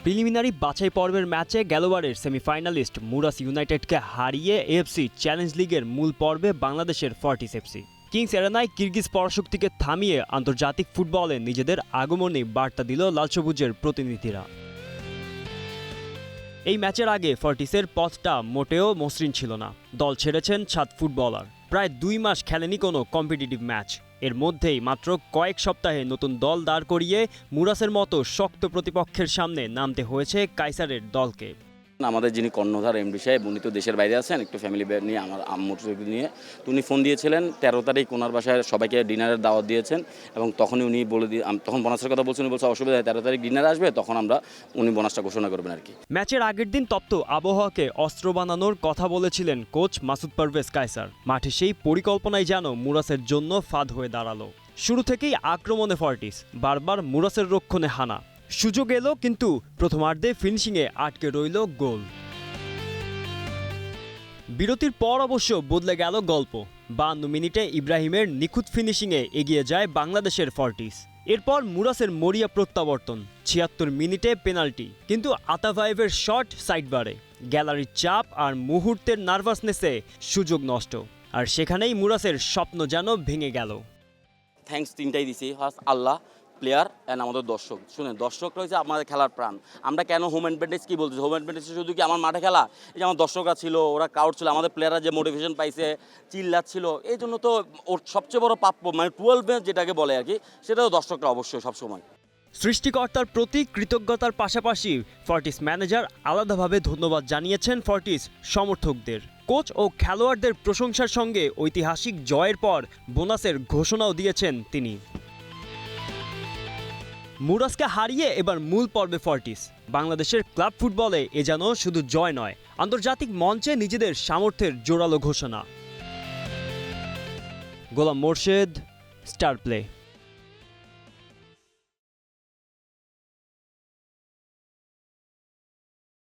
Preliminary বাছাই পর্বের ম্যাচে গেলবারের সেমিফাইনালিস্ট মুরাস ইউনাইটেডকে হারিয়ে এএফসি চ্যালেঞ্জ লিগের মূল পর্বে বাংলাদেশের ফর্টিস এফসি। কিংস এরেনায় কিরগিজ পরাশক্তিকে থামিয়ে আন্তর্জাতিক ফুটবলে নিজেদের আগমনী বার্তা দিল লালসবুজের প্রতিনিধিরা। এই ম্যাচের আগে ফর্টিসের পথটা মোটেও মসৃণ ছিল না। দল ছেড়েছেন 7 ফুটবলার, প্রায় 2 মাস খেলেনি কোনো কম্পিটিটিভ ম্যাচ। এর মধ্যেই মাত্র কয়েক সপ্তাহে নতুন দল দাঁড় করিয়ে মুরাসের মতো শক্ত প্রতিপক্ষের সামনে নামতে হয়েছে কাইসারের দলকে। আমাদের যিনি কর্ণধার এমডি সাহেব, উনি তো দেশের বাইরে আছেন, একটু ফ্যামিলি নিয়ে আমার আম্মুর নিয়ে উনি ফোন দিয়েছিলেন 13 তারিখ ওনার বাসায় সবাইকে ডিনারের দাওয়াত দিয়েছেন এবং তখনই উনি বলে দিয়ে তখন বোনাসের কথা বলছেন, বলছে অসুবিধা 13 তারিখ ডিনার আসবে, তখন উনি বোনাসটা ঘোষণা করবেন আর কি। ম্যাচের আগের দিন তপ্ত আবহাওয়াকে অস্ত্র বানানোর কথা বলেছিলেন কোচ মাসুদ পারভেজ কায়সার। মাঠে সেই পরিকল্পনাই যেন মুরাসের জন্য ফাঁদ হয়ে দাঁড়ালো। শুরু থেকেই আক্রমণে ফর্টিস, বারবার মুরাসের রক্ষণে হানা। সুযোগ এলো কিন্তু প্রথমার্ধে ফিনিশিংয়ে আটকে রইল গোল। বিরতির পর অবশ্য বদলে গেল গল্প। 52 মিনিটে ইব্রাহিমের নিখুঁত ফিনিশিংয়ে এগিয়ে যায় বাংলাদেশের ফর্টিস। এরপর মুরাসের মরিয়া প্রত্যাবর্তন, 76 মিনিটে পেনাল্টি, কিন্তু আতাভাইভের শট সাইডবারে। গ্যালারির চাপ আর মুহূর্তের নার্ভাসনেসে সুযোগ নষ্ট, আর সেখানেই মুরাসের স্বপ্ন যেন ভেঙে গেল। থ্যাঙ্কস তিনটাই দিছি, ফার্স্ট আল্লাহ, প্লেয়ার অ্যান্ড আমাদের দর্শক। শুনেন, দর্শকরা হচ্ছে আমাদের খেলার প্রাণ। আমরা কেন হোম অ্যাডভান্টেজ কী বলছি, হোম অ্যাডভান্টেজ শুধু কি আমার মাঠে খেলা, এই যে আমার দর্শকরা ছিল, ওরা ক্রাউড ছিল, আমাদের প্লেয়াররা যে মোটিভেশন পাইছে, চিল্লাচ্ছিল, এই জন্য তো ওর সবচেয়ে বড় প্রাপ্য মানে 12 যেটাকে বলে আর কি, সেটাও দর্শকরা অবশ্যই সবসময়। সৃষ্টিকর্তার প্রতি কৃতজ্ঞতার পাশাপাশি ফর্টিস ম্যানেজার আলাদাভাবে ধন্যবাদ জানিয়েছেন ফর্টিস সমর্থকদের। কোচ ও খেলোয়াড়দের প্রশংসার সঙ্গে ঐতিহাসিক জয়ের পর বোনাসের ঘোষণাও দিয়েছেন তিনি। মুরাসকে হারিয়ে এবার মূল পর্বে ফর্টিস। বাংলাদেশের ক্লাব ফুটবলে এ যেন শুধু জয় নয়, আন্তর্জাতিক মঞ্চে নিজেদের সামর্থ্যের জোরালো ঘোষণা। গোলাম মোর্শেদ, স্টার প্লে।